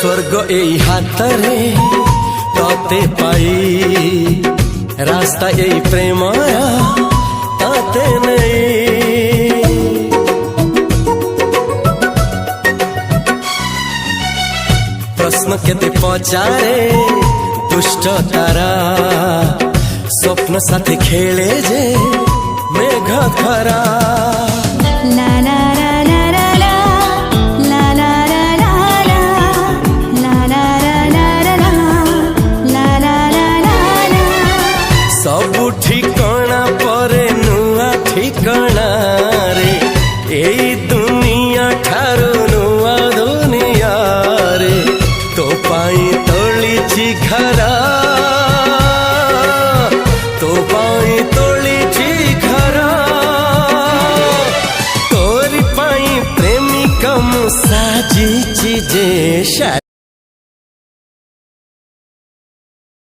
स्वर्ग एई हातरे तते पाई रास्ता एई प्रेमया ताते नहीं। प्रश्न केते पचारे दुष्ट तारा स्वप्न साथी खेले जे मेघ खरा। ला ला ला ला ला ला ला ला ला ला ला ला ला ला ला। सबु ठिकाना परे नुआ ठिकाना रे एई दुनिया ठारू नुआ दुनिया रे। तो पाई तोलिछि घरा तो पाई तोलिछि घरा तोरी पाई प्रेमिका मु साजिछि जे